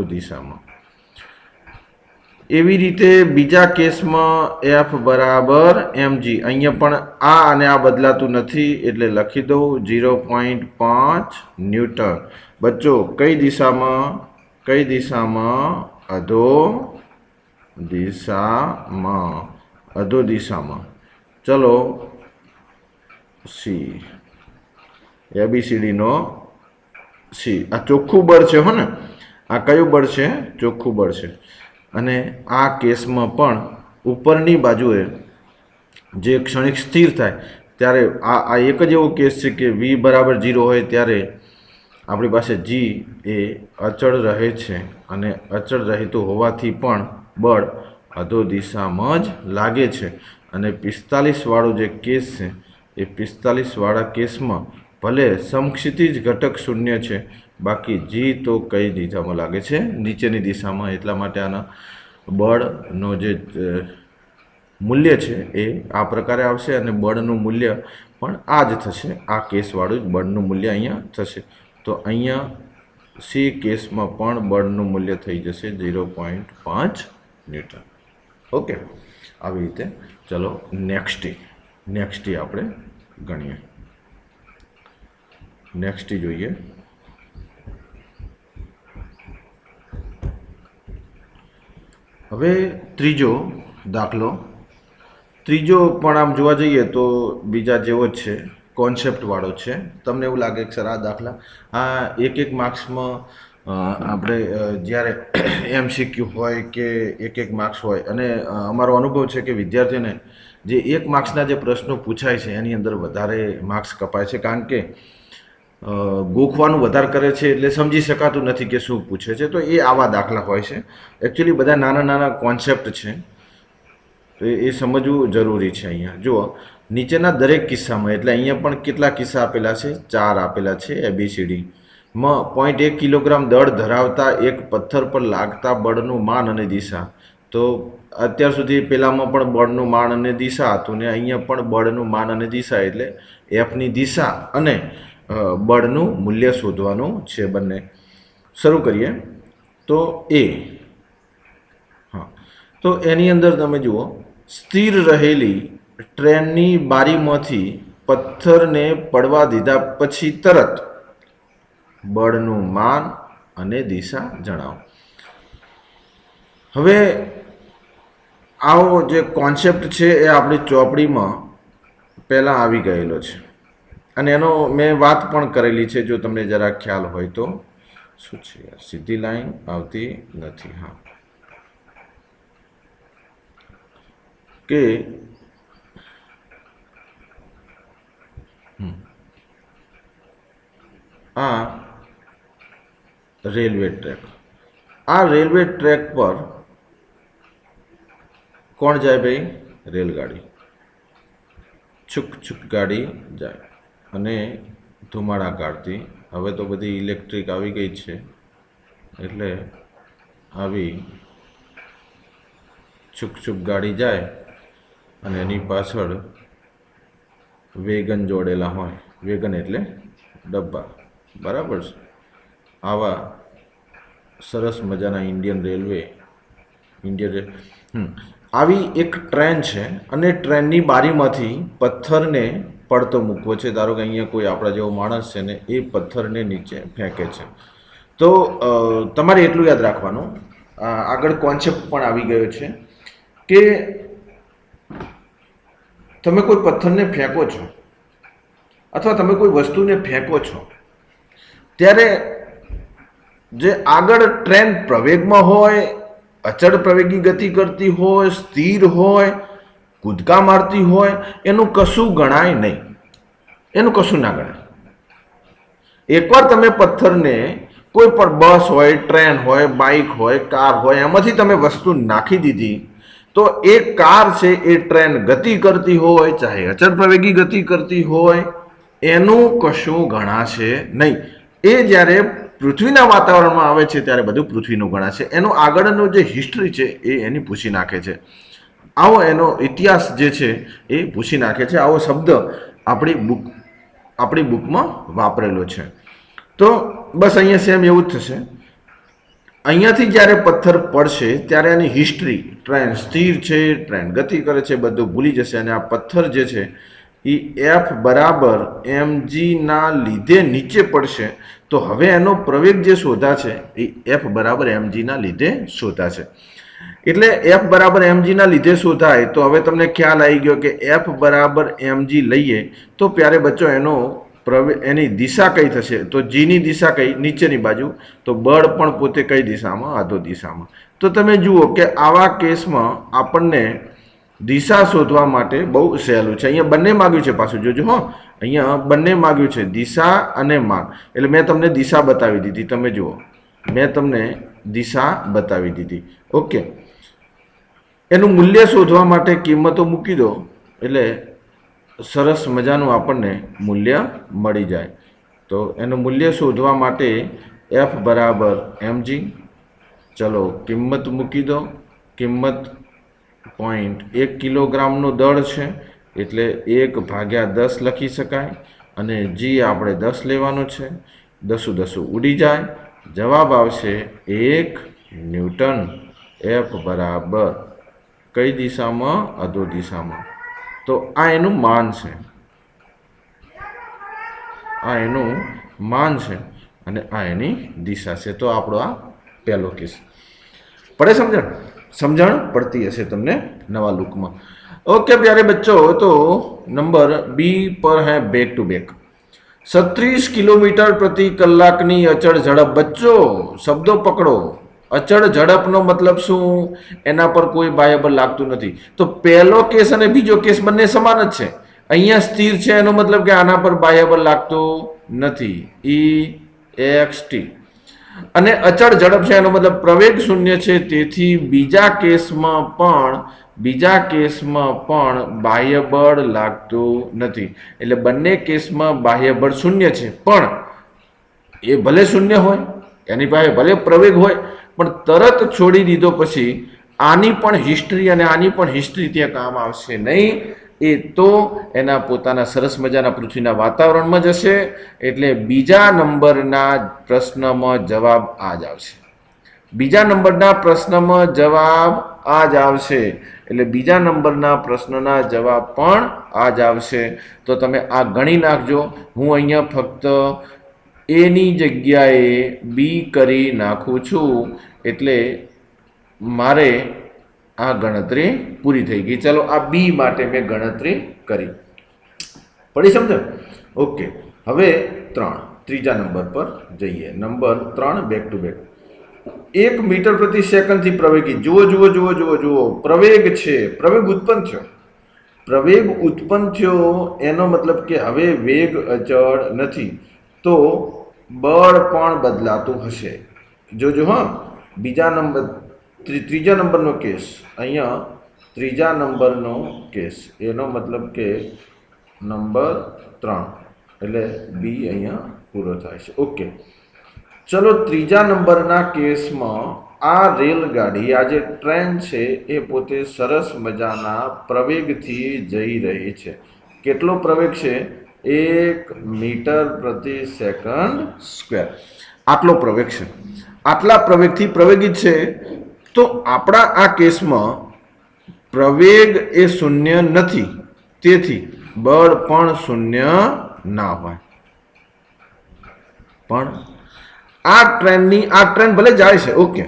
દિશામાં. એવી રીતે બીજા કેસમાં એફ બરાબર mg. અહીંયા પણ આ અને આ બદલાતું નથી એટલે લખી દઉં 0.5 ન્યૂટન. બચ્ચો કઈ દિશામાં? અધો દિશામાં. ચલો, સી, ABCDનો સી. આ ચોખ્ખું બળ છે હો ને? આ કયું બળ છે? ચોખ્ખું બળ છે. અને આ કેસમાં પણ ઉપરની બાજુએ જે ક્ષણિક સ્થિર થાય ત્યારે આ એક જ એવો કેસ છે કે v બરાબર 0 હોય ત્યારે આપણી પાસે g એ અચળ રહે છે, અને અચળ રહેતું હોવાથી પણ બળ અધો દિશામાં જ લાગે છે. અને 45 વાળો જે કેસ છે એ 45 વાળા કેસમાં ભલે સમક્ષિતિજ ઘટક 0 છે, બાકી જી તો કઈ દિશામાં લાગે છે? નીચેની દિશામાં. એટલા માટે આના બળનો જે મૂલ્ય છે એ આ પ્રકારે આવશે, અને બળનું મૂલ્ય પણ આ જ થશે. આ કેસવાળું જ બળનું મૂલ્ય અહીંયા થશે. તો અહીંયા સી કેસમાં પણ બળનું મૂલ્ય થઈ જશે 0.5 ન્યૂટન. ઓકે, આવી રીતે. ચલો, નેક્સ્ટ આપણે ગણીએ. નેક્સ્ટ જોઈએ. હવે ત્રીજો દાખલો. ત્રીજો પણ આમ જોવા જઈએ તો બીજા જેવો જ છે, કોન્સેપ્ટવાળો છે. તમને એવું લાગે કે સર આ દાખલા એક માર્ક્સમાં આપણે જ્યારે MCQ હોય કે એક માર્ક્સ હોય, અને અમારો અનુભવ છે કે વિદ્યાર્થીઓને જે 1 માર્ક્સના જે પ્રશ્નો પૂછાય છે એની અંદર વધારે માર્ક્સ કપાય છે, કારણ કે ગોખવાનું વધારે કરે છે એટલે સમજી શકાતું નથી કે શું પૂછે છે. તો એ આવા દાખલા હોય છે. એકચ્યુઅલી બધા નાના કોન્સેપ્ટ છે, તો એ સમજવું જરૂરી છે. અહીંયા જુઓ, નીચેના દરેક કિસ્સામાં, એટલે અહીંયા પણ કેટલા કિસ્સા આપેલા છે? 4 આપેલા છે. ABCD માં 0.1 કિલોગ્રામ દળ ધરાવતા એક પથ્થર પર લાગતા બળનું માન અને દિશા. તો અત્યાર સુધી પેલામાં પણ બળનું માન અને દિશા હતું, ને અહીંયા પણ બળનું માન અને દિશા, એટલે એફની દિશા અને બળનું મૂલ્ય શોધવાનું છે બંને. શરૂ કરીએ. તો તો એની અંદર તમે જુઓ, સ્થિર રહેલી ટ્રેનની બારીમાંથી પથ્થરને પડવા દીધા પછી તરત બળનું માન અને દિશા જણાવો. હવે આવો જે કોન્સેપ્ટ છે એ આપણી ચોપડીમાં પહેલાં આવી ગયેલો છે. અને એનો મેં વાત પણ કરેલી છે, જો તમને જરા ખ્યાલ હોય તો. શું છે યાર, સીધી લાઈન આવતી નથી. હા, કે આ રેલવે ટ્રેક, આ રેલવે ટ્રેક પર કોણ જાય ભાઈ? રેલગાડી. છુક છુક ગાડી જાય અને ધુમાડા કાઢતી. હવે તો બધી ઇલેક્ટ્રિક આવી ગઈ છે, એટલે આવી છુક છુક ગાડી જાય અને એની પાછળ વેગન જોડેલા હોય. વેગન એટલે ડબ્બા, બરાબર છે. આવા સરસ મજાના આવી એક ટ્રેન છે અને ટ્રેનની બારીમાંથી પથ્થરને પડતો મૂકવો છે. ધારો કે અહીંયા કોઈ આપણા જેવો માણસ છે ને એ પથ્થરને નીચે ફેંકે છે. તો તમારે એટલું યાદ રાખવાનું, આગળ કોન્સેપ્ટ પણ આવી ગયો છે કે તમે કોઈ પથ્થરને ફેંકો છો અથવા તમે કોઈ વસ્તુને ફેંકો છો ત્યારે જે આગળ ટ્રેન પ્રવેગમાં હોય, અચળ પ્રવેગી ગતિ કરતી હોય, સ્થિર હોય, કૂદકા મારતી હોય, એનું કશું ગણાય નહીં. એનું કશું ના ગણાય. એકવાર તમે પથ્થરને કોઈ પણ બસ હોય, ટ્રેન હોય, બાઇક હોય, કાર હોય, એમાંથી તમે વસ્તુ નાખી દીધી તો એ કાર છે, એ ટ્રેન ગતિ કરતી હોય, ચાહે અચળ પ્રવેગી ગતિ કરતી હોય, એનું કશું ગણાશે નહીં. એ જ્યારે પૃથ્વીના વાતાવરણમાં આવે છે ત્યારે બધું પૃથ્વીનું ગણાશે. એનો આગળનો જે હિસ્ટ્રી છે એ એની પૂછી નાખે છે. આવો એનો ઇતિહાસ જે છે એ પૂછી નાખે છે. આવો શબ્દ આપણી બુકમાં વાપરેલો છે. તો બસ અહીંયા સેમ એવું જ થશે. અહીંયાથી જ્યારે પથ્થર પડશે ત્યારે એની હિસ્ટ્રી, ટ્રેન સ્થિર છે, ટ્રેન ગતિ કરે છે, બધું ભૂલી જશે. અને આ પથ્થર જે છે એ F બરાબર mg ના લીધે નીચે પડશે. તો હવે એનો પ્રવેગ જે શોધા છે એ F બરાબર mg ના લીધે શોધાશે. એટલે F બરાબર mg ના લીધે શોધાય તો હવે તમને ખ્યાલ આવી ગયો કે F બરાબર mg લઈએ તો પ્યારે બચ્ચો એની દિશા કઈ થશે? તો જીની દિશા કઈ? નીચેની બાજુ. તો બળ પણ પોતે કઈ દિશામાં? આધો દિશામાં. તો તમે જુઓ કે આવા કેસમાં આપણને દિશા શોધવા માટે બહુ સહેલું છે. અહીંયા બંને માગ્યું છે, પાછું જોજો હો, અહીંયા બંને માગ્યું છે, દિશા અને માન. એટલે મેં તમને દિશા બતાવી દીધી. તમે જુઓ, મેં તમને દિશા બતાવી દીધી. ઓકે, એનું મૂલ્ય શોધવા માટે કિંમતો મૂકી દો એટલે સરસ મજાનું આપણને મૂલ્ય મળી જાય. તો એનું મૂલ્ય શોધવા માટે F બરાબર mg. ચલો કિંમત મૂકી દો. કિંમત 0.1 કિલોગ્રામનું દળ છે એટલે 1/10 લખી શકાય. અને g આપણે 10 લેવાનું છે. 10 ઉડી જાય. જવાબ આવશે 1 ન્યૂટન. F બરાબર કઈ દિશામાં? અધો દિશામાં. તો આ એનું માન છે, આ એનું માન છે અને આ એની દિશા છે. તો આપણો આ પહેલો કેસ પડે. સમજણ પડતી હશે તમને નવા લુકમાં. ओके प्यारे बच्चों, तो नंबर बी पर है बैक टू बैक. 36 કિલોમીટર પ્રતિ કલાકની અચળ ઝડપ. બચ્ચો શબ્દો પકડો. અચળ ઝડપનો મતલબ શું? એના પર કોઈ બાહ્ય બળ લાગતું નથી. તો પહેલો કેસ અને બીજો કેસ બંને સમાન જ છે. અહીંયા સ્થિર છે એનો મતલબ કે આના પર બાહ્ય બળ લાગતું નથી. EXT. અને અચળ ઝડપ છે એનો મતલબ પ્રવેગ શૂન્ય છે. તેથી બીજા કેસમાં પણ બાહ્ય બળ લાગતું નથી. એટલે બંને કેસમાં બાહ્ય બળ શૂન્ય છે. પણ એ ભલે શૂન્ય હોય, એની પાસે ભલે પ્રવેગ હોય, પણ તરત છોડી દીધો પછી આની પણ હિસ્ટ્રી અને આની પણ હિસ્ટ્રી ત્યાં કામ આવશે નહીં. એ તો એના પોતાના સરસ મજાના પૃથ્વીના વાતાવરણમાં જશે. એટલે બીજા નંબરના પ્રશ્નમાં જવાબ આ જ આવશે. બીજા નંબરના પ્રશ્નમાં જવાબ આ જ આવશે. એટલે બીજા નંબરના પ્રશ્નના જવાબ પણ આ જ આવશે. તો તમે આ ગણી નાખજો. હું અહીંયા ફક્ત એની જગ્યાએ બી કરી નાખું છું. એટલે મારે આ ગણતરી પૂરી થઈ ગઈ. ચલો આ બી માટે મેં ગણતરી કરી. પડી સમજો? ઓકે, હવે ત્રીજા નંબર પર જઈએ. Number 3 back to back. 1 metre પ્રતિ સેકન્ડથી પ્રવેગી, જુઓ જુઓ જુઓ જુઓ જુઓ, પ્રવેગ છે, પ્રવેગ ઉત્પન્ન થયો. પ્રવેગ ઉત્પન્ન થયો એનો મતલબ કે હવે વેગ અચળ નથી, તો બળ પણ બદલાતું હશે. જોજો હા, ત્રીજા નંબરનો કેસ અહીંયા, ત્રીજા નંબરનો કેસ, એનો મતલબ કે નંબર 3, એટલે બી અહીંયા પૂરો થાય છે. ઓકે, ચલો ત્રીજા નંબરના કેસમાં આ રેલગાડી, આ જે ટ્રેન છે એ પોતે સરસ મજાના પ્રવેગથી જઈ રહી છે. કેટલો પ્રવેગ છે? 1 મીટર પ્રતિ સેકન્ડ સ્ક્વેર, આટલો પ્રવેગ છે. આટલા પ્રવેગથી પ્રવેગી છે, તો આપણા આ કેસમાં પ્રવેગ એ શૂન્ય નથી, તેથી બળ પણ શૂન્ય ના હોય. પણ આ ટ્રેન ભલે જાય છે, ઓકે,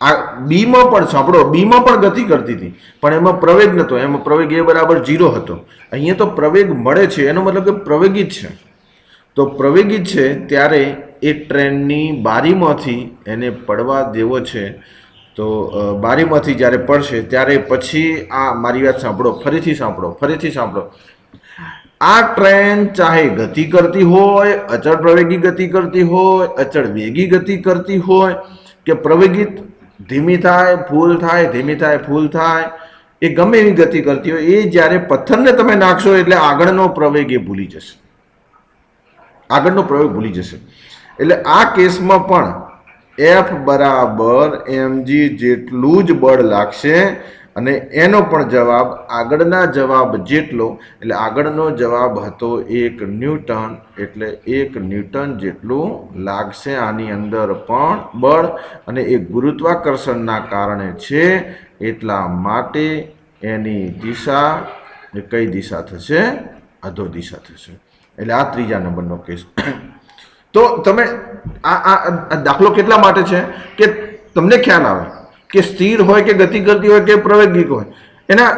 આ બીમાં પણ સાંભળો, બીમાં પણ ગતિ કરતી હતી, પણ એમાં પ્રવેગ નહોતો, એમાં પ્રવેગ એ બરાબર 0 હતો. અહીંયા તો પ્રવેગ મળે છે, એનો મતલબ કે પ્રવેગી જ છે. તો પ્રવેગી છે ત્યારે એ ટ્રેનની બારીમાંથી એને પડવા દેવો છે. તો બારીમાંથી જ્યારે પડશે ત્યારે પછી આ મારી વાત સાંભળો, ફરીથી સાંભળો. આ ટ્રેન ચાહે ગતિ કરતી હોય, અચળ પ્રવેગી ગતિ કરતી હોય, અચળ વેગી ગતિ કરતી હોય, કે પ્રવેગિત ધીમી થાય ફૂલ થાય, ધીમી થાય ફૂલ થાય, એ ગમે એવી ગતિ કરતી હોય, એ જ્યારે પથ્થરને તમે નાખશો એટલે આગળનો પ્રવેગ એ ભૂલી જશે, એટલે આ કેસમાં પણ F બરાબર mg જેટલું જ બળ લાગશે, અને એનો પણ જવાબ આગળના જવાબ જેટલો, એટલે આગળનો જવાબ હતો 1 ન્યૂટન, એટલે 1 ન્યૂટન જેટલું લાગશે આની અંદર પણ બળ, અને એ ગુરુત્વાકર્ષણના કારણે છે, એટલા માટે એની દિશા એ કઈ દિશા થશે? અધો દિશા થશે. એટલે આ ત્રીજા નંબરનો કેસ. તો તમે આ દાખલો કેટલા માટે છે કે તમને ખ્યાલ આવે કે સ્થિર હોય કે ગતિ કરતી હોય કે પ્રવેગિક હોય, એના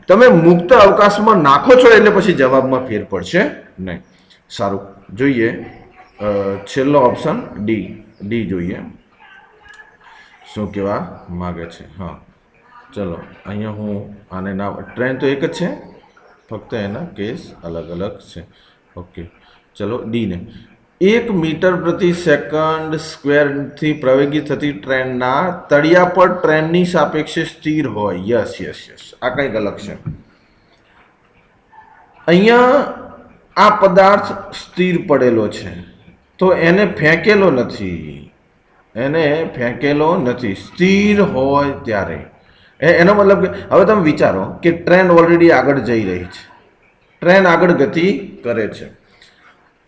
તમે મુક્ત અવકાશમાં નાખો છો એટલે પછી જવાબમાં ફેર પડશે નહીં. સારું, જોઈએ છેલ્લો ઓપ્શન ડી જોઈએ શું કહેવા માગે છે. હા, ચલો અહીંયા હું આને ના, ટ્રેન તો એક જ છે, ફક્ત એના કેસ અલગ અલગ છે. ઓકે, ચલો ડીને. 1 મીટર પ્રતિ સેકન્ડ સ્ક્વેરથી પ્રવેગી થતી ટ્રેનના તળિયા પર ટ્રેનની સાપેક્ષે સ્થિર હોય. યસ, આ કંઈક અલગ છે. અહીંયા આ પદાર્થ સ્થિર પડેલો છે, તો એને ફેંકેલો નથી, સ્થિર હોય ત્યારે. એનો મતલબ કે હવે તમે વિચારો કે ટ્રેન ઓલરેડી આગળ જઈ રહી છે, ટ્રેન આગળ ગતિ કરે છે,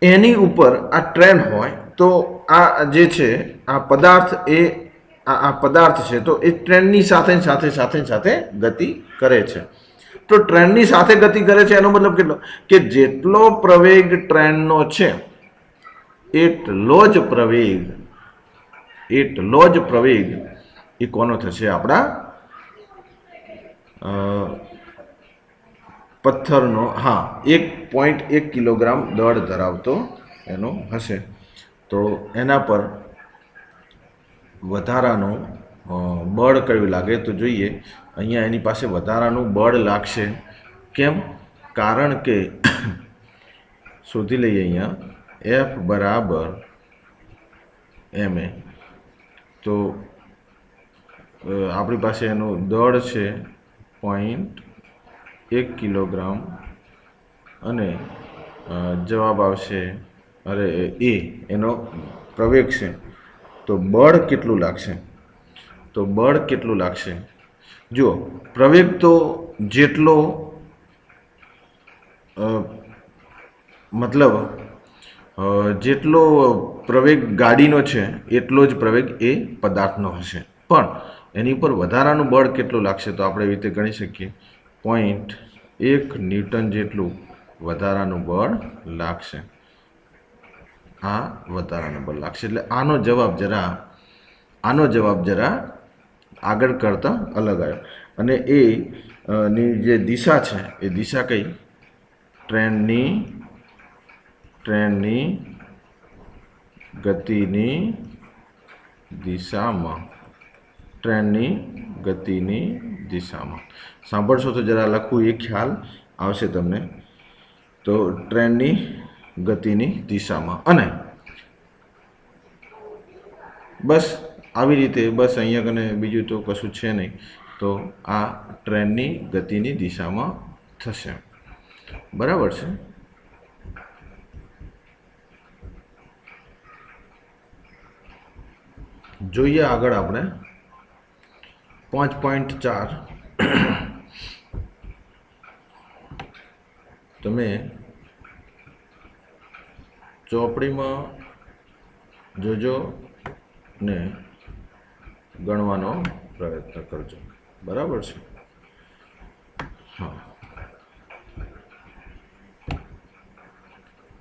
એની ઉપર આ ટ્રેન હોય, તો આ જે છે આ પદાર્થ છે, તો એ ટ્રેનની સાથે ગતિ કરે છે. તો ટ્રેનની સાથે ગતિ કરે છે એનો મતલબ કેટલો? કે જેટલો પ્રવેગ ટ્રેનનો છે એટલો જ પ્રવેગ એ કોનો થશે? આપણા પથ્થરનો. હા, 1.1 કિલોગ્રામ દળ ધરાવતો એનો હશે. તો એના પર વધારાનું બળ કયું લાગે? તો જોઈએ, અહીંયા એની પાસે વધારાનું બળ લાગશે. કેમ? કારણ કે શોધી લઈએ અહીંયા F બરાબર ma. તો આપણી પાસે એનું દળ છે 0.1 કિલોગ્રામ, અને જવાબ આવશે એનો પ્રવેગ છે. તો બળ કેટલું લાગશે? જુઓ, પ્રવેગ તો જેટલો જેટલો પ્રવેગ ગાડીનો છે એટલો જ પ્રવેગ એ પદાર્થનો હશે, પણ એની ઉપર વધારાનું બળ કેટલું લાગશે? તો આપણે એવી રીતે ગણી શકીએ 0.1 ન્યૂટન જેટલું વધારાનું બળ લાગશે. આ વધારાનું બળ લાગશે, એટલે આનો જવાબ જરા આગળ કરતાં અલગ આવ્યો. અને ની જે દિશા છે એ દિશા કઈ? ટ્રેનની ટ્રેનની ગતિની દિશામાં સાંભળશો તો જરા લખવું એ ખ્યાલ આવશે તમને. તો ટ્રેનની ગતિની દિશામાં. અને બસ આવી રીતે, બસ અહીંયા કને બીજું તો કશું છે નહીં. તો આ ટ્રેનની ગતિની દિશામાં થશે. બરાબર છે. જોઈએ આગળ આપણે 5.4. તમે ચોપડીમાં જોજો ને ગણવાનો પ્રયત્ન કરજો. બરાબર છે. હા,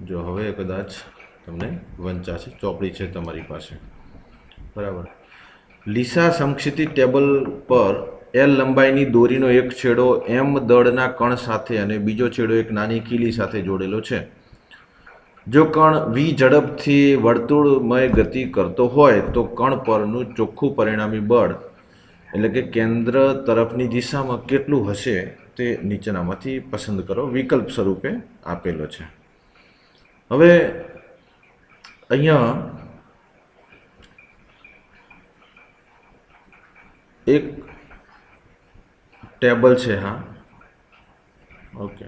જો હવે કદાચ તમને વંચાશે, ચોપડી છે તમારી પાસે. બરાબર. લીસા સમક્ષિતિ ટેબલ પર એલ લંબાઈની દોરીનો એક છેડો એમ દળના કણ સાથે અને બીજો છેડો એક નાની કીલી સાથે જોડેલો છે. જો કણ વી ઝડપથી વર્તુળમય ગતિ કરતો હોય તો કણ પરનું ચોખ્ખું પરિણામી બળ એટલે કે કેન્દ્ર તરફની દિશામાં કેટલું હશે તે નીચેનામાંથી પસંદ કરો. વિકલ્પ સ્વરૂપે આપેલો છે. હવે અહીંયા એક ટેબલ છે. હા, ઓકે.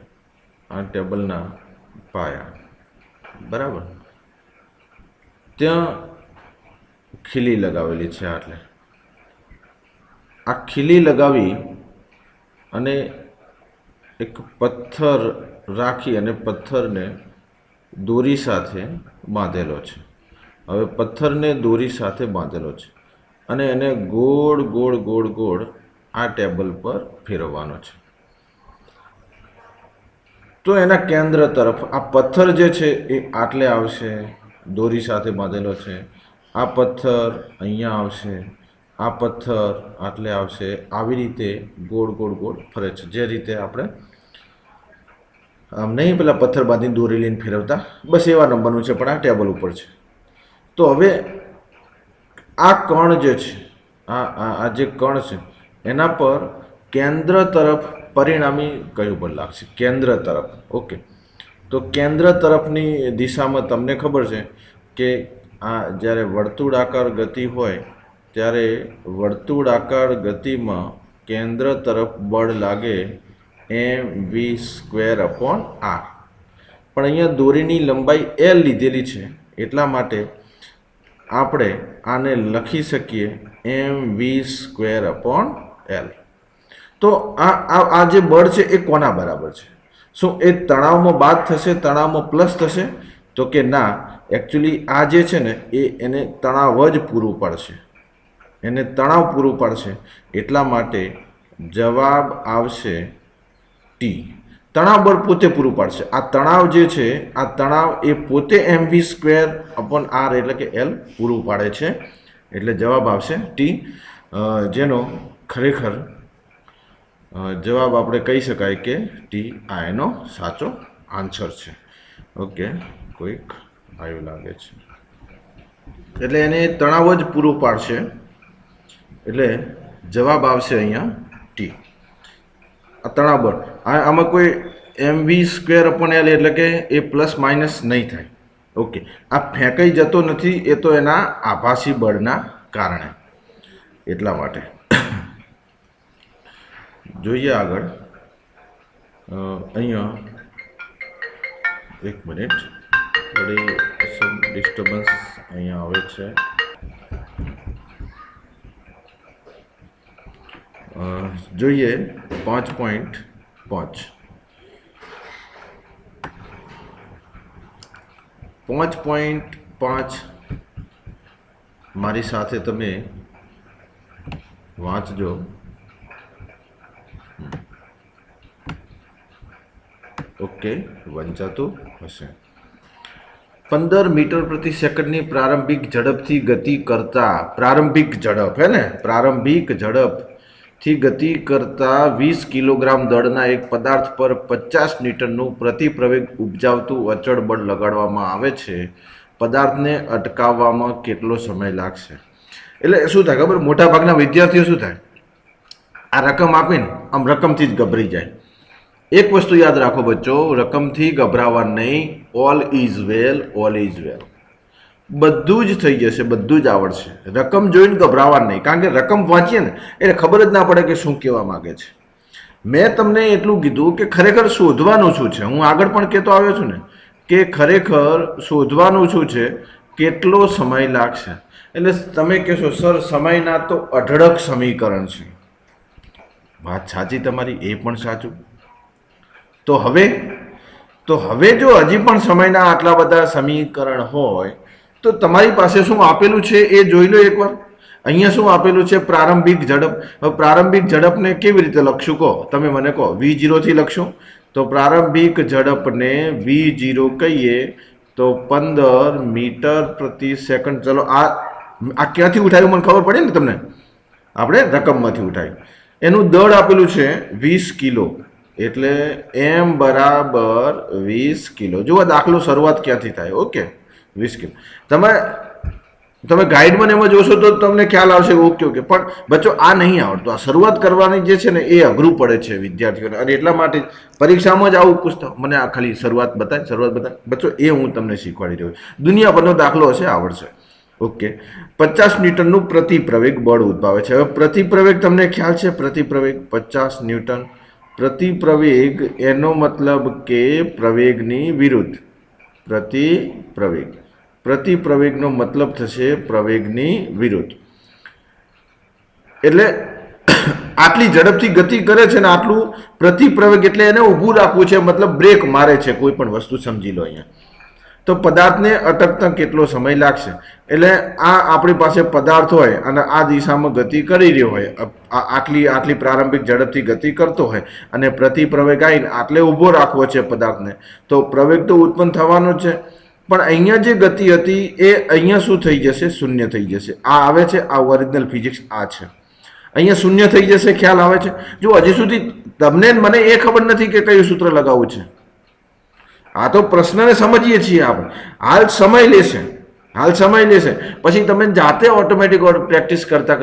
આ ટેબલના પાયા. બરાબર. ત્યાં ખીલી લગાવેલી છે. એટલે આ ખીલી લગાવી અને એક પથ્થર રાખી અને પથ્થરને દોરી સાથે બાંધેલો છે. હવે પથ્થરને દોરી સાથે બાંધેલો છે અને એને ગોળ ગોળ ગોળ ગોળ આ ટેબલ પર ફેરવવાનો છે. તો એના કેન્દ્ર તરફ આ પથ્થર જે છે એ આટલે આવશે, દોરી સાથે બાંધેલો છે. આ પથ્થર અહીંયા આવશે, આ પથ્થર આટલે આવશે. આવી રીતે ગોળ ગોળ ગોળ ફરે છે. જે રીતે આપણે આમ નહીં પેલા પથ્થર બાંધીને દોરી લઈને ફેરવતા, બસ એવા નંબરનું છે, પણ આ ટેબલ ઉપર છે. તો હવે આ કણ જે છે, આ જે કણ છે એના પર કેન્દ્ર તરફ પરિણામી કયું બળ લાગશે? કેન્દ્ર તરફ. ઓકે. તો કેન્દ્ર તરફની દિશામાં તમને ખબર છે કે આ જ્યારે વર્તુળાકાર ગતિ હોય ત્યારે વર્તુળાકાર ગતિમાં કેન્દ્ર તરફ બળ લાગે mv² / r. પણ અહીંયા દોરીની લંબાઈ l લીધેલી છે એટલા માટે આપણે આને લખી શકીએ mv² / l. તો આ જે બળ છે એ કોના બરાબર છે? શું એ તણાવમાં બાદ થશે, તણાવમાં પ્લસ થશે? તો કે ના, એકચ્યુઅલી આ જે છે ને એને તણાવ જ પૂરું પાડશે, એને તણાવ પૂરું પાડશે. એટલા માટે જવાબ આવશે ટી. તણાવ બળ પોતે પૂરું પાડશે. આ તણાવ જે છે, આ તણાવ એ પોતે mv² / r એટલે કે l પૂરું પાડે છે. એટલે જવાબ આવશે ટી, જેનો ખરેખર જવાબ આપણે કહી શકાય કે ટી આ એનો સાચો આન્સર છે. ઓકે, કોઈક આવ્યું લાગે છે. એટલે એને તણાવ જ પૂરું પાડશે. એટલે જવાબ આવશે અહીંયા ટી. આ તણાવ બળ, આમાં કોઈ mv² / l એટલે કે એ પ્લસ માઇનસ નહીં થાય. ઓકે. આ ફેંકાઈ જતો નથી, એ તો એના આભાસી બળના કારણે. એટલા માટે જોઈએ આગળ. અહીંયા એક મિનિટ, થોડી ડિસ્ટર્બન્સ અહીંયા આવે છે. જોઈએ 5.5. 5.5 મારી સાથે તમે વાંચજો. ઓકે, વંચાતું હશે. 15 મીટર પ્રતિ સેકન્ડની પ્રારંભિક ઝડપથી ગતિ કરતા, પ્રારંભિક ઝડપ હે ને, પ્રારંભિક ઝડપ થી ગતિ કરતા 20 કિલોગ્રામ દળના એક પદાર્થ પર 50 ન્યૂટનનું પ્રતિપ્રવેગ ઉપજાવતું અચળ બળ લગાડવામાં આવે છે. પદાર્થને અટકાવવામાં કેટલો સમય લાગશે? એટલે શું થાય ખબર, મોટા ભાગના વિદ્યાર્થીઓ શું થાય, આ રકમ આપીને આમ રકમથી જ ગભરી જાય. એક વસ્તુ યાદ રાખો બચ્ચો, રકમથી ગભરાવા નહીં. All is well, all is well. બધું જ થઈ જશે, બધું જ આવડશે. રકમ જોઈને ગભરાવા નહીં, કારણ કે રકમ વાંચીએ ને એટલે ખબર જ ના પડે કે શું કહેવા માગે છે. મેં તમને એટલું કીધું કે ખરેખર શોધવાનું શું છે. હું આગળ પણ કહેતો આવ્યો છું ને કે ખરેખર શોધવાનું શું છે, કેટલો સમય લાગશે. એટલે તમે કહેશો સર સમયના તો અઢળક સમીકરણ છે. વાત સાચી તમારી, એ પણ સાચું. તો હવે જો હજી પણ સમયના આટલા બધા સમીકરણ હોય તો તમારી પાસે શું આપેલું છે એ જોઈ લો એકવાર. અહીંયા શું આપેલું છે? પ્રારંભિક ઝડપ. હવે પ્રારંભિક ઝડપને કેવી રીતે લખશું કહો, તમે મને કહો. V0 થી લખશું તો પ્રારંભિક ઝડપને V0 કહીએ તો 15 મીટર પ્રતિ સેકન્ડ. ચલો આ ક્યાંથી ઉઠાવ્યું મને ખબર પડે ને તમને, આપણે રકમમાંથી ઉઠાવ્યું. એનું દળ આપેલું છે 20 કિલો, એટલે m બરાબર 20 કિલો. જુઓ દાખલો શરૂઆત ક્યાંથી થાય. Okay, 20 kilo. તમે ગાઈડમાં એમાં જોશો તો તમને ખ્યાલ આવશે. ઓકે ઓકે, પણ બચ્ચો આ નહીં આવડતું. આ શરૂઆત કરવાની જે છે ને એ અઘરું પડે છે વિદ્યાર્થીઓને, અને એટલા માટે પરીક્ષામાં જ આવું પૂછતા મને આ ખાલી શરૂઆત બતાય. બચ્ચો એ હું તમને શીખવાડી રહ્યો છું. દુનિયાભરનો દાખલો હશે, આવડશે. ઓકે, 50 ન્યૂટનનું પ્રતિપ્રવેગ બળ ઉદ્ભવે છે. હવે પ્રતિપ્રવેગ તમને ખ્યાલ છે? પ્રતિપ્રવેગ 50 ન્યૂટન. પ્રતિપ્રવેગ એનો મતલબ કે પ્રવેગની વિરુદ્ધ. પ્રતિપ્રવેગનો મતલબ થશે પ્રવેગની વિરુદ્ધ. એટલે આટલી ઝડપથી ગતિ કરે છે ને આટલું પ્રતિપ્રવેગ, એટલે એને ઊભું રાખવું છે, મતલબ બ્રેક મારે છે કોઈ પણ વસ્તુ. સમજી લો અહીંયા. તો પદાર્થને અટકતા કેટલો સમય લાગશે? એટલે આ આપણી પાસે પદાર્થ હોય અને આ દિશામાં ગતિ કરી રહ્યો હોય, આટલી પ્રારંભિક ઝડપથી ગતિ કરતો હોય અને પ્રતિપ્રવેગ આવીને આટલે ઊભો રાખવો છે પદાર્થને, તો પ્રવેગ તો ઉત્પન્ન થવાનો છે. પણ અહીંયા જે ગતિ હતી એ અહીંયા શું થઈ જશે? શૂન્ય થઈ જશે. આ આવે છે, આ ઓરિજિનલ ફિઝિક્સ આ છે. અહીંયા શૂન્ય થઈ જશે. ખ્યાલ આવે છે? જો હજી સુધી તમને મને એ ખબર નથી કે કયું સૂત્ર લગાવવું છે. આ તો પ્રશ્નને સમજીએ છીએ આપણે. હાલ સમય લેશે, પછી તમે જાતે ઓટોમેટિક પ્રેક્ટિસ કરતા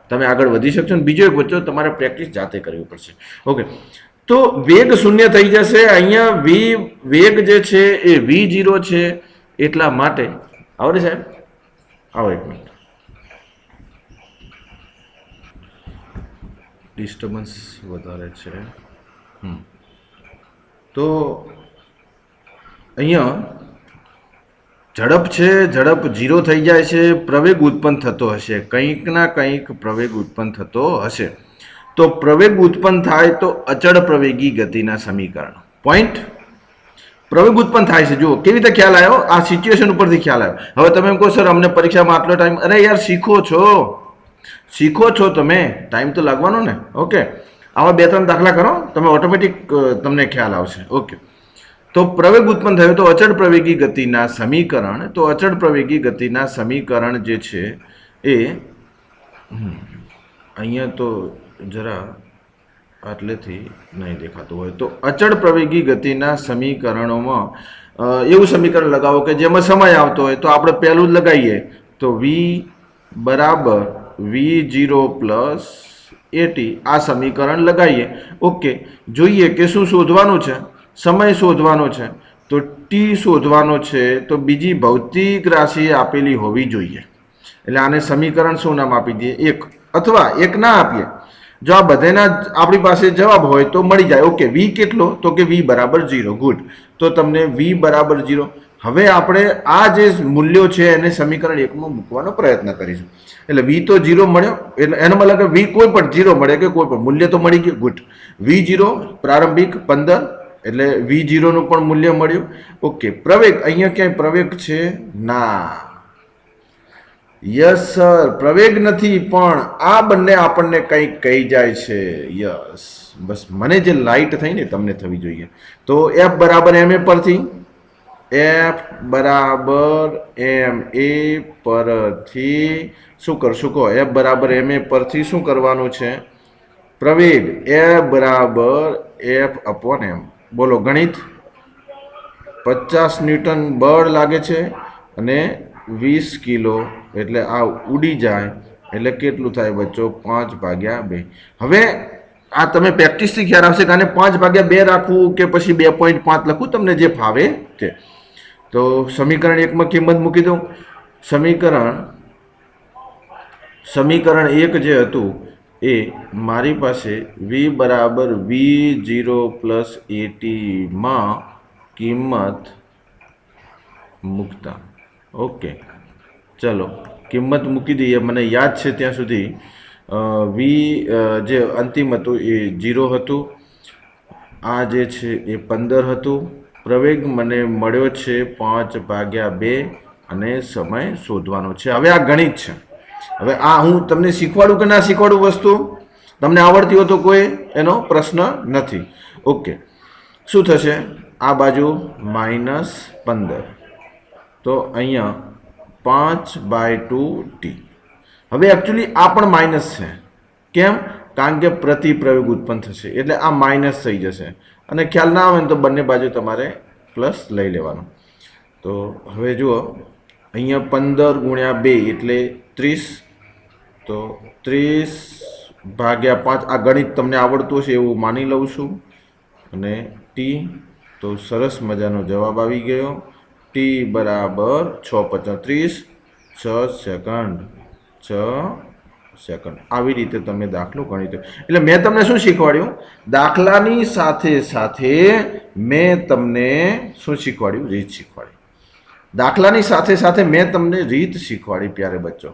તમે આગળ વધી શકશો. બીજો એક વચ્ચે તમારે પ્રેક્ટિસ જાતે કરવી પડશે. ઓકે, તો વેગ શૂન્ય થઈ જશે. અહીંયા વેગ જે છે એ V0 છે, એટલા માટે આવડે સાહેબ? આવો એક મિનિટ, ડિસ્ટર્બન્સ વધારે છે. તો અહીંયા ઝડપ છે, ઝડપ 0 થઈ જાય છે, પ્રવેગ ઉત્પન્ન થતો હશે, કંઈક ના કંઈક પ્રવેગ ઉત્પન્ન થતો હશે. તો પ્રવેગ ઉત્પન્ન થાય તો અચળ પ્રવેગી ગતિના સમીકરણ. પોઈન્ટ, પ્રવેગ ઉત્પન્ન થાય છે. જુઓ કેવી રીતે ખ્યાલ આવ્યો, આ સિચ્યુએશન ઉપરથી ખ્યાલ આવ્યો. હવે તમે એમ કહો સર અમને પરીક્ષામાં આટલો ટાઈમ, અરે યાર શીખો છો તમે, ટાઈમ તો લાગવાનો ને. ઓકે, આવા 2-3 દાખલા કરો, તમે ઓટોમેટિક તમને ખ્યાલ આવશે. ઓકે, તો પ્રવેગ ઉત્પન્ન થયો તો અચળ પ્રવેગી ગતિના સમીકરણ. તો અચળ પ્રવેગી ગતિના સમીકરણ જે છે એ અહીંયા તો જરા આટલેથી નહીં દેખાતું હોય તો અચળ પ્રવેગી ગતિના સમીકરણોમાં એવું સમીકરણ લગાવો કે જેમાં સમય આવતો હોય તો આપણે પહેલું જ લગાવીએ તો v બરાબર v0 પ્લસ at. આ સમીકરણ લગાવીએ. ઓકે, જોઈએ કે શું શોધવાનું છે? સમય શોધવાનો છે. તો t શોધવાનો છે, તો બીજી ભૌતિક રાશિ આપેલી હોવી જોઈએ. એટલે આને સમીકરણ શું નામ આપી દઈએ? 1, અથવા 1 ના આપીએ. જો આ બધાના આપણી પાસે જવાબ હોય તો મળી જાય. ઓકે, v કેટલો? તો કે v બરાબર 0. ગુડ, તો તમને v બરાબર 0. હવે આપણે આ જે મૂલ્યો છે એને સમીકરણ 1માં મૂકવાનો પ્રયત્ન કરીશું. એટલે v તો 0 મળ્યો, એટલે એનો મતલબ કે v કોઈ પણ 0 મળે કે કોઈ પણ મૂલ્ય તો મળી ગયું. ગુડ, v0 પ્રારંભિક 15, એટલે v0 નું પણ મૂલ્ય મળ્યું. ઓકે, પ્રવેગ અહીંયા ક્યાંય પ્રવેગ છે? ના. યસ સર, પ્રવેગ નથી, પણ આ બંને આપણને કંઈક કહી જાય છે. યસ, બસ મને જે લાઇટ થઈ ને તમને થવી જોઈએ. તો f બરાબર ma પરથી એફ બરાબર એમ એ પરથી શું કરશું કહો? એફ બરાબર એમ એ પરથી શું કરવાનું છે? પ્રવેગ એફ બરાબર એફ અપોન એમ. બોલો ગણિત. 50 ન્યૂટન બળ લાગે છે અને 20 કિલો એટલે આ ઉડી જાય એટલે કેટલું થાય બચ્ચો? 5/2. હવે આ તમે પ્રેક્ટિસથી ખ્યાલ આવશે કે આને 5/2 રાખવું કે પછી 2.5 લખવું, તમને જે ફાવે તે. તો સમીકરણ 1માં કિંમત મૂકી દઉં. સમીકરણ 1 જે હતું એ મારી પાસે v બરાબર v0 પ્લસ ATમાં કિંમત મૂકતા. ઓકે, ચલો કિંમત મૂકી દઈએ. મને યાદ છે ત્યાં સુધી v જે અંતિમ હતું એ 0 હતું, આ જે છે એ 15 હતું, પ્રવેગ મને મળ્યો છે 5/2 અને સમય શોધવાનો છે. હવે આ ગણિત છે. હવે આ હું તમને શીખવાડું કે ના શીખવાડું વસ્તુ તમને આવડતી હોય તો કોઈ એનો પ્રશ્ન નથી. ઓકે, શું થશે? આ બાજુ -15 તો અહીંયા 5/2t. હવે એકચ્યુઅલી આ પણ માઇનસ છે. કેમ? કારણ કે પ્રતિપ્રયોગ ઉત્પન્ન થશે એટલે આ માઇનસ થઈ જશે અને ખ્યાલ ના આવે ને તો બંને બાજુ તમારે પ્લસ લઈ લેવાનું. તો હવે જુઓ અહીંયા 15 ગુણ્યા 2 એટલે 30. તો 30/5 આ ગણિત તમને આવડતું હશે એવું માની લઉં છું. અને ટી તો સરસ મજાનો જવાબ આવી ગયો. ટી બરાબર 6:35 6 સેકન્ડ 6 સેકન્ડ. આવી રીતે તમે દાખલો ગણી દો. એટલે મેં તમને શું શીખવાડ્યું? દાખલાની સાથે સાથે મેં તમને શું શીખવાડ્યું? રીત શીખવાડી. દાખલાની સાથે સાથે મેં તમને રીત શીખવાડી. પ્યારે બચ્ચો,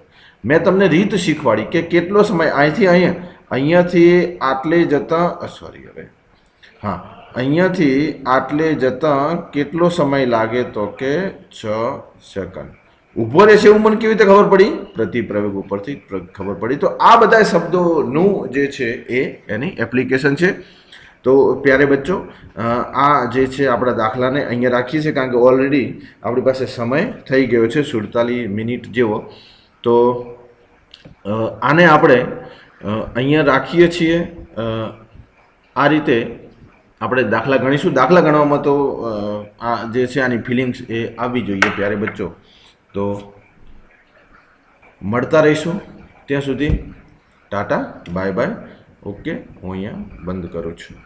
મેં તમને રીત શીખવાડી કે કેટલો સમય અહીંયાથી આટલે જતાં હવે હા અહીંયાથી આટલે જતાં કેટલો સમય લાગે? તો કે 6 સેકન્ડ. ઊભો રહેશે એવું મને કેવી રીતે ખબર પડી? પ્રતિપ્રયોગ ઉપરથી ખબર પડી. તો આ બધા શબ્દોનું જે છે એ એની એપ્લિકેશન છે. તો પ્યારે બચ્ચો, આ જે છે આપણા દાખલાને અહીંયા રાખીએ છીએ કારણ કે ઓલરેડી આપણી પાસે સમય થઈ ગયો છે 47 મિનિટ જેવો. તો આને આપણે અહીંયા રાખીએ છીએ. આ રીતે આપણે દાખલા ગણીશું. દાખલા ગણવામાં તો આ જે છે આની ફિલિંગ્સ એ આવવી જોઈએ પ્યારે બચ્ચો. તો મળતા રહીશું. ત્યાં સુધી ટાટા બાય બાય. ઓકે, હું અહીંયા બંધ કરું છું.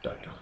ટાટા.